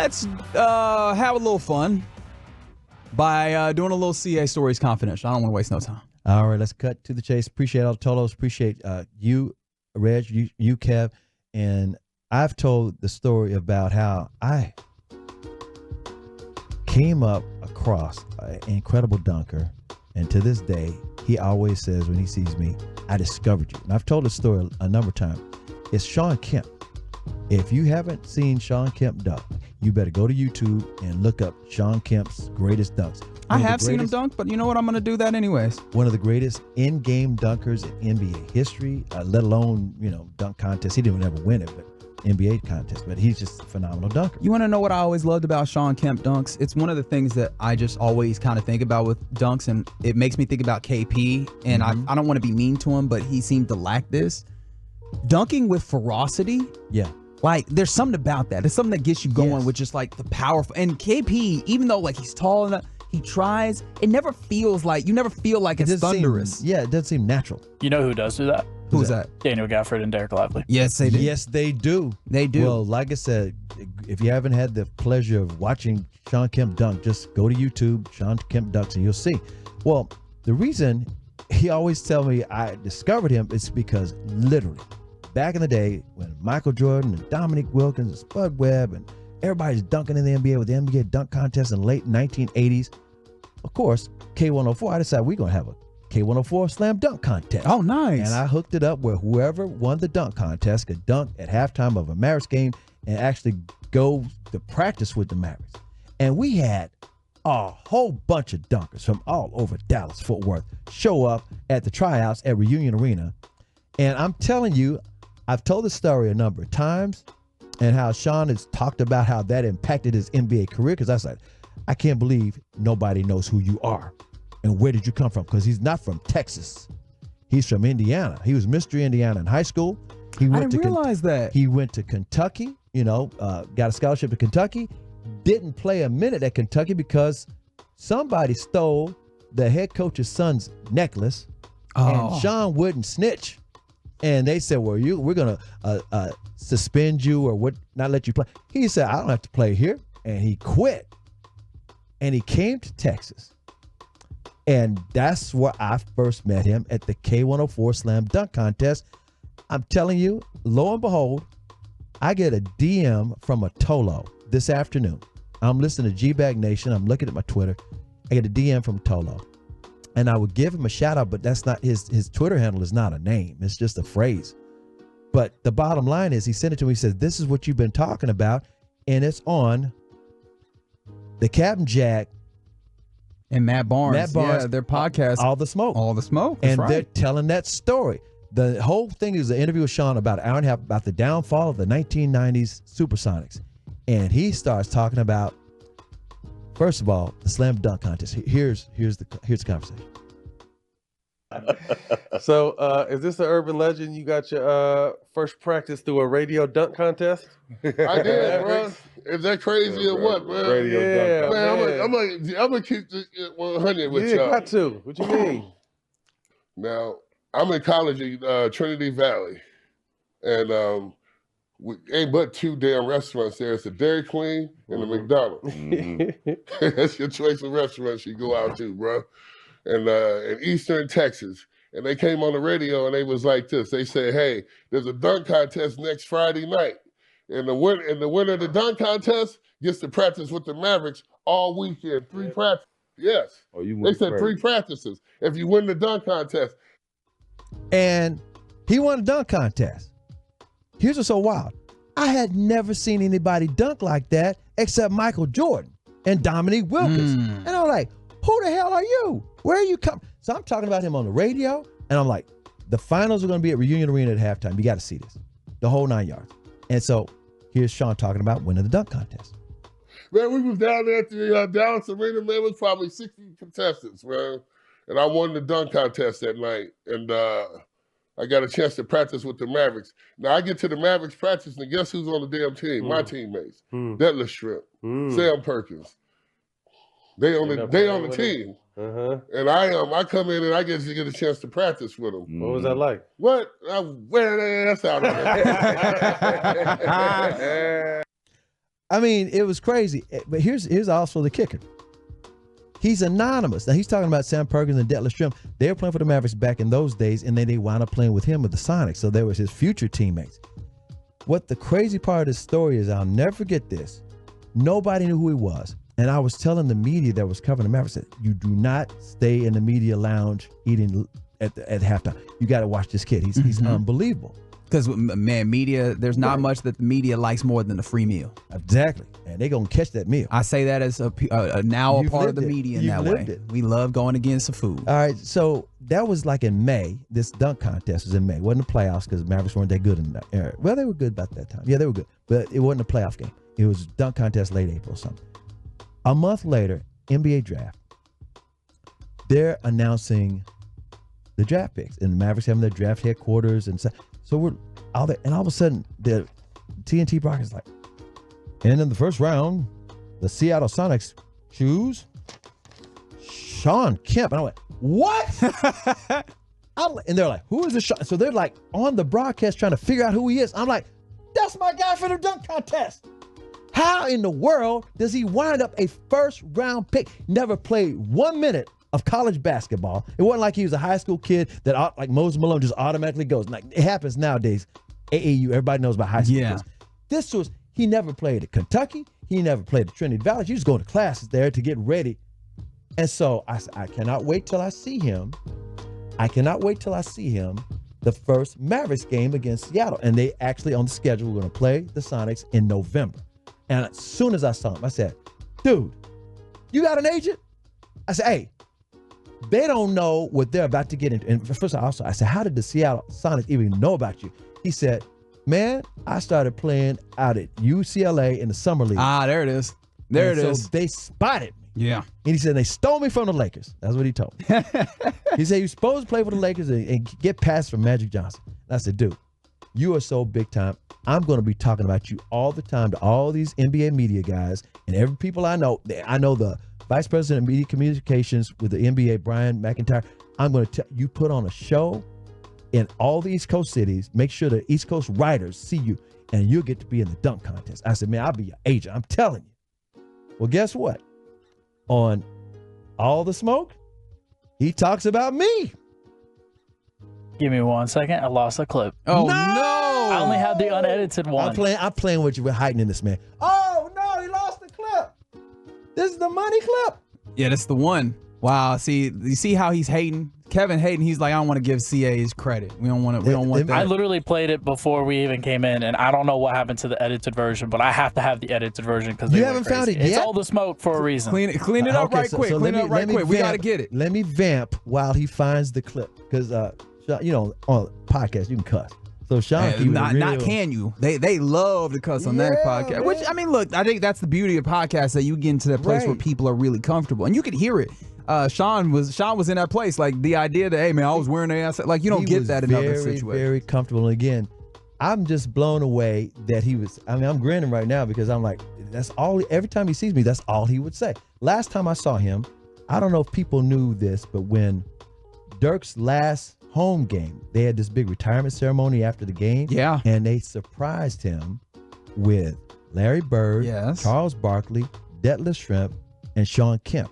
let's have a little fun by doing a little CA Stories Confidential. I don't want to waste no time. All right, let's cut to the chase. Appreciate all the Tolos. Appreciate you, Reg, you, Kev. And I've told the story about how I came up across an incredible dunker. And to this day, he always says when he sees me, I discovered you. And I've told this story a number of times. It's Shawn Kemp. If you haven't seen Shawn Kemp dunk, you better go to YouTube and look up Shawn Kemp's greatest dunks. I have seen him dunk, but you know what? I'm going to do that anyways. One of the greatest in-game dunkers in NBA history, let alone, dunk contest. He didn't ever win it, but NBA contest. But he's just a phenomenal dunker. You want to know what I always loved about Shawn Kemp dunks? It's one of the things that I just always kind of think about with dunks, and it makes me think about KP. And I don't want to be mean to him, but he seemed to lack this. Dunking with ferocity. Yeah. Like, there's something about that. There's something that gets you going with just like the powerful. And KP, even though like he's tall enough, he tries. It never feels like, you never feel like it's thunderous. It doesn't seem natural. You know who does do that? Who's that? Daniel Gafford and Derek Lively. Yes, they do. Yes, they do. They do. Well, like I said, if you haven't had the pleasure of watching Shawn Kemp dunk, just go to YouTube, Shawn Kemp dunks, and you'll see. Well, the reason he always tell me I discovered him is because literally back in the day when Michael Jordan and Dominique Wilkins and Spud Webb and everybody's dunking in the NBA with the NBA dunk contest in the late 1980s, of course, K104, I decided we're going to have a K104 slam dunk contest. Oh, nice. And I hooked it up where whoever won the dunk contest could dunk at halftime of a Mavericks game and actually go to practice with the Mavericks. And we had a whole bunch of dunkers from all over Dallas, Fort Worth, show up at the tryouts at Reunion Arena. And I'm telling you, I've told this story a number of times and how Shawn has talked about how that impacted his NBA career, because I was like, I can't believe nobody knows who you are and where did you come from, because he's not from Texas. He's from Indiana. He was Mr. Indiana in high school. I didn't realize that. He went to Kentucky, got a scholarship to Kentucky, didn't play a minute at Kentucky because somebody stole the head coach's son's necklace, and Shawn wouldn't snitch. And they said, well, we're going to suspend you or not let you play. He said, I don't have to play here. And he quit. And he came to Texas. And that's where I first met him, at the K104 Slam Dunk Contest. I'm telling you, lo and behold, I get a DM from a Tolo this afternoon. I'm listening to G-Bag Nation. I'm looking at my Twitter. I get a DM from Tolo. And I would give him a shout out, but that's not his Twitter handle is not a name. It's just a phrase. But the bottom line is he sent it to me. He says, this is what you've been talking about. And it's on the Captain Jack and Matt Barnes. Yeah, their podcast. All the Smoke. All the Smoke. That's and they're telling that story. The whole thing is an interview with Shawn about an hour and a half about the downfall of the 1990s Supersonics. And he starts talking about, first of all, the slam dunk contest. Here's the conversation. So, is this an urban legend? You got your first practice through a radio dunk contest? I did, bro. Is that crazy or what, man? Radio dunk man, I'm gonna keep this 100 with y'all. Yeah, got to. What you mean? Now, I'm in college at Trinity Valley, and we ain't but two damn restaurants there. It's the Dairy Queen and the McDonald's. That's your choice of restaurants you go out to, bro. And in Eastern Texas. And they came on the radio and they was like this. They said, hey, there's a dunk contest next Friday night. And the winner of the dunk contest gets to practice with the Mavericks all weekend. 3 practices. Yes. Oh, they said 3 practices if you win the dunk contest. And he won a dunk contest. Here's what's so wild. I had never seen anybody dunk like that except Michael Jordan and Dominique Wilkins. And I'm like, who the hell are you? Where are you coming? So I'm talking about him on the radio, and I'm like, the finals are going to be at Reunion Arena at halftime. You got to see this. The whole 9 yards. And so here's Shawn talking about winning the dunk contest. Man, we was down there at the Dallas Arena, man. It was probably 60 contestants, man. And I won the dunk contest that night. And I got a chance to practice with the Mavericks. Now, I get to the Mavericks practice, and guess who's on the damn team? My teammates. Detlef Shrimp, Sam Perkins. They on the team. And I come in and I get a chance to practice with them. What was that like? What? I wear their ass out of there. I mean, it was crazy. But here's also the kicker. He's anonymous. Now, he's talking about Sam Perkins and Detlef Schrempf. They were playing for the Mavericks back in those days, and then they wound up playing with him with the Sonics. So they was his future teammates. What the crazy part of this story is, I'll never forget this. Nobody knew who he was. And I was telling the media that was covering the Mavericks that you do not stay in the media lounge eating at halftime. You got to watch this kid. He's unbelievable. Because, man, media, there's not much that the media likes more than a free meal. Exactly. And they're going to catch that meal. I say that as now a part of the media in that way. We love going against the food. All right, so that was like in May. This dunk contest was in May. It wasn't the playoffs because the Mavericks weren't that good in that era. Well, they were good about that time. Yeah, they were good. But it wasn't a playoff game. It was dunk contest late April or something. A month later, NBA draft. They're announcing the draft picks. And the Mavericks having their draft headquarters. And so we're all there. And all of a sudden, the TNT broadcast is like, and in the first round, the Seattle Sonics choose Shawn Kemp. And I went, what? And they're like, who is this Shawn? So they're like on the broadcast trying to figure out who he is. I'm like, that's my guy for the dunk contest. How in the world does he wind up a first round pick? Never played 1 minute of college basketball. It wasn't like he was a high school kid that like Moses Malone just automatically goes. Like it happens nowadays. AAU, everybody knows about high school kids. This was, he never played at Kentucky. He never played at Trinity Valley. He was going to classes there to get ready. And so I cannot wait till I see him. I cannot wait till I see him the first Mavericks game against Seattle. And they actually on the schedule, we're going to play the Sonics in November. And as soon as I saw him, I said, dude, you got an agent? I said, hey, they don't know what they're about to get into. And first I said, how did the Seattle Sonics even know about you? He said, man, I started playing out at UCLA in the summer league. Ah, there it is. There it is. So they spotted me. Yeah. And he said, they stole me from the Lakers. That's what he told me. He said, you're supposed to play for the Lakers and get passes from Magic Johnson. And I said, dude, you are so big time. I'm going to be talking about you all the time to all these NBA media guys and every people I know. I know the vice president of media communications with the NBA, Brian McIntyre. I'm going to tell you, put on a show in all the East Coast cities. Make sure the East Coast writers see you and you'll get to be in the dunk contest. I said, man, I'll be your agent. I'm telling you. Well, guess what? On All the Smoke, he talks about me. Give me 1 second. I lost a clip. Oh, no. I only have the unedited one. I'm playing with you. We're hiding in this, man. Oh, no, he lost the clip. This is the money clip. Yeah, that's the one. Wow. See, you see how he's hating? Kevin hating. He's like, I don't want to give CA his credit. We don't want that. I literally played it before we even came in, and I don't know what happened to the edited version, but I have to have the edited version because you haven't found it yet. It's all the smoke for a reason. Clean it up right quick. Clean it up right quick. We got to get it. Let me vamp while he finds the clip because, you know, on podcast, you can cuss. So Sean, not can you? They love to cuss on that podcast. Man. Which I mean, look, I think that's the beauty of podcasts, that you get into that place where people are really comfortable, and you can hear it. Sean was in that place, like the idea that, hey man, I was wearing an ass, like you don't get that in other situations. Very comfortable. And again, I'm just blown away that he was. I mean, I'm grinning right now because I'm like, that's all. Every time he sees me, that's all he would say. Last time I saw him, I don't know if people knew this, but when Dirk's last home game, they had this big retirement ceremony after the game. Yeah. And they surprised him with Larry Bird, Charles Barkley, Detlef Schrempf, and Shawn Kemp.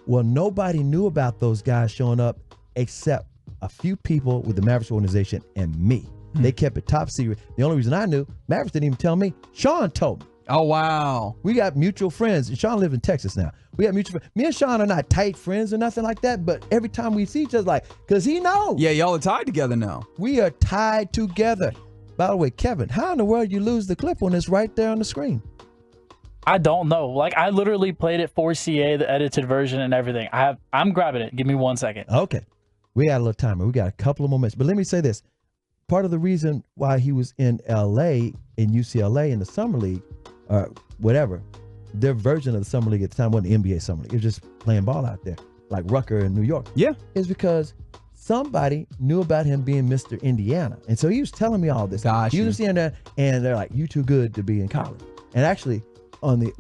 Well, nobody knew about those guys showing up except a few people with the Mavericks organization and me. They kept it top secret. The only reason I knew, Mavericks didn't even tell me. Sean told me. Oh, wow. We got mutual friends. And Sean lives in Texas now. We got mutual friends. Me and Sean are not tight friends or nothing like that, but every time we see each other, like, because he knows. Yeah, y'all are tied together now. We are tied together. By the way, Kevin, how in the world you lose the clip when it's right there on the screen? I don't know. Like, I literally played it for CA, the edited version and everything. I'm grabbing it. Give me 1 second. Okay. We got a little timer. We got a couple of more minutes. But let me say this. Part of the reason why he was in LA, in UCLA, in the Summer League, or whatever, their version of the Summer League at the time wasn't the NBA Summer League. It was just playing ball out there, like Rucker in New York. Yeah. Is because somebody knew about him being Mr. Indiana. And so he was telling me all this. Gotcha. He was in there, and they're like, you too good to be in college. And actually, on the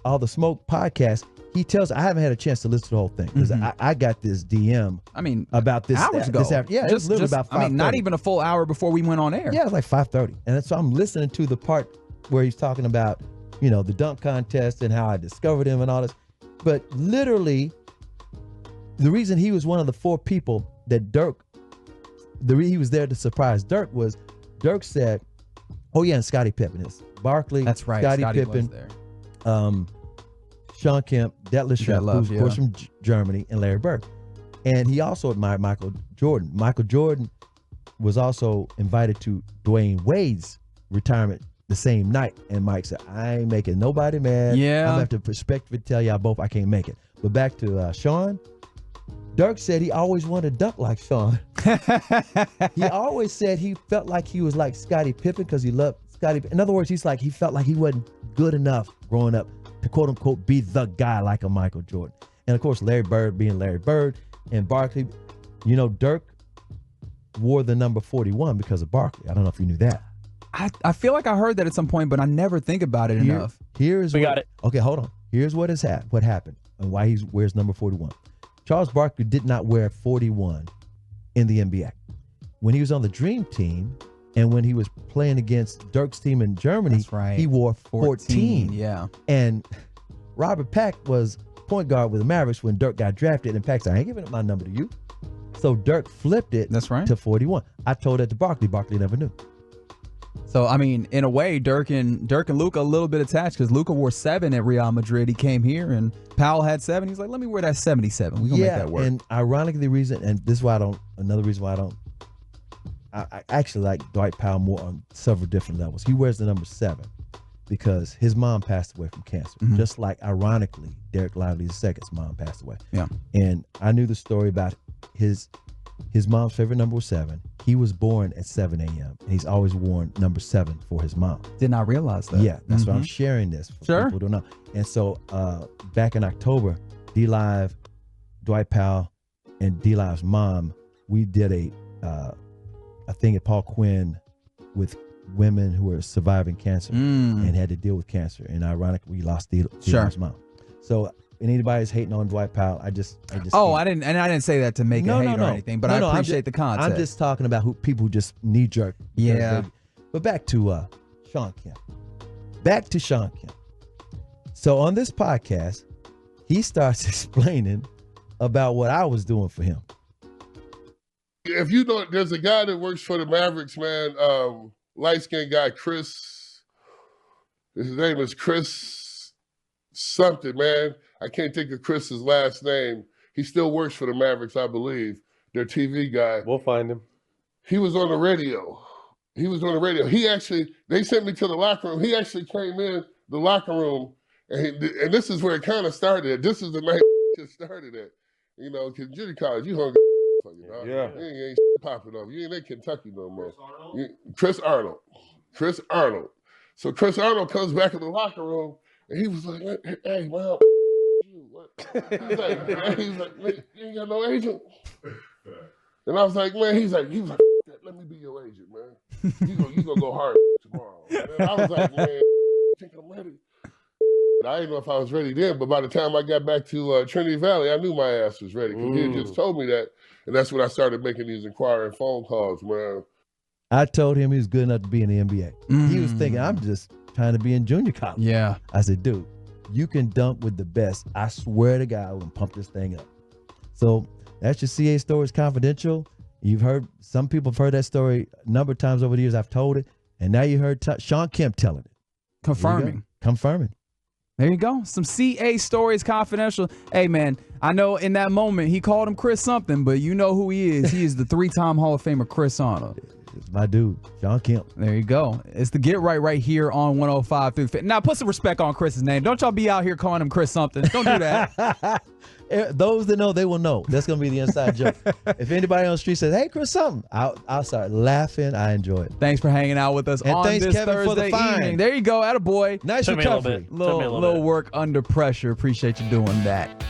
All the Smoke podcast, he tells, I haven't had a chance to listen to the whole thing because I got this DM. I mean, about this hours ago. Yeah, it was literally about 5:30. I mean, not even a full hour before we went on air. Yeah, it was like 5:30, and so I'm listening to the part where he's talking about, the dunk contest and how I discovered him and all this. But literally, the reason he was one of the 4 people that he was there to surprise Dirk was Dirk said, oh yeah, and Scottie Pippen is Barkley. That's right. Scottie Scottie Pippen, was there. Sean Kemp, Detlef Schrempf, who's of course from Germany, and Larry Bird. And he also admired Michael Jordan. Michael Jordan was also invited to Dwayne Wade's retirement the same night. And Mike said, I ain't making nobody mad. Yeah. I'm going to have to perspective to tell y'all both I can't make it. But back to Sean. Dirk said he always wanted to dunk like Sean. He always said he felt like he was like Scottie Pippen because he loved Scottie. In other words, he felt like he wasn't good enough growing up to quote unquote be the guy like a Michael Jordan. And of course, Larry Bird being Larry Bird and Barkley, Dirk wore the number 41 because of Barkley. I don't know if you knew that. I feel like I heard that at some point, but I never think about it enough. We got it. Okay, hold on. Here's what happened and why he wears number 41. Charles Barkley did not wear 41 in the NBA. When he was on the Dream Team and when he was playing against Dirk's team in Germany, That's right. he wore 14. Yeah. And Robert Pack was point guard with the Mavericks when Dirk got drafted, and Pack said, I ain't giving up my number to you. So Dirk flipped it That's right. to 41. I told that to Barkley. Barkley never knew. So, I mean, in a way, Dirk and Luka a little bit attached because Luka wore 7 at Real Madrid. He came here and Powell had 7. He's like, let me wear that 77. We're going to make that work. And ironically, this is why another reason why I actually like Dwight Powell more on several different levels. He wears the number 7 because his mom passed away from cancer. Mm-hmm. Just like, ironically, Derek Lively II's mom passed away. Yeah. And I knew the story about his mom's favorite number was 7. He was born at 7 a.m. and he's always worn number 7 for his mom. Did not realize that. Yeah, that's why I'm sharing this for Sure. people who don't know. And so back in October, D-Live, Dwight Powell, and D-Live's mom, we did a thing at Paul Quinn with women who were surviving cancer and had to deal with cancer. And ironically, we lost D-Live's mom. So anybody's hating on Dwight Powell, I just I didn't say that to make a hate or anything, but I appreciate the concept. I'm just talking about people who just knee jerk. Yeah. But back to Shawn Kemp. So on this podcast, he starts explaining about what I was doing for him. If you know, there's a guy that works for the Mavericks, man, light-skinned guy, Chris. His name is Chris something, man. I can't think of Chris's last name. He still works for the Mavericks, I believe. Their TV guy. We'll find him. He was on the radio. They sent me to the locker room. He actually came in the locker room, and this is where it kind of started. This is the night it started at. Because junior college, you hungry. Yeah. You ain't popping off. You ain't in Kentucky no more. Chris Arnold. So Chris Arnold comes back in the locker room, and he was like, hey, man, he's like, man, you ain't got no agent? And I was like, man, he was like, let me be your agent, man. You gonna go hard tomorrow. And I was like, man, I think I'm ready. I didn't know if I was ready then, but by the time I got back to Trinity Valley, I knew my ass was ready because he had just told me that. And that's when I started making these inquiring phone calls, man. I told him he was good enough to be in the NBA. He was thinking, I'm just trying to be in junior college. Yeah. I said, dude, you can dunk with the best. I swear to God, we'll pump this thing up. So that's your CA Stories Confidential. You've heard, some people have heard that story a number of times over the years. I've told it. And now you heard Shawn Kemp telling it. Confirming. There you go. Some CA Stories Confidential. Hey, man, I know in that moment he called him Chris something, but you know who he is. He is the 3-time Hall of Famer Chris Arnold. It's my dude, Shawn Kemp. There you go. It's the Get Right here on 105 through 50. Now, put some respect on Chris's name. Don't y'all be out here calling him Chris something. Don't do that. Those that know, they will know. That's going to be the inside joke. If anybody on the street says, hey, Chris something, I'll start laughing. I enjoy it. Thanks for hanging out with us on thanks, this Kevin, Thursday for the fine. evening. There you go. Attaboy. Nice Took me a little recovery. bit. Little work under pressure. Appreciate you doing that.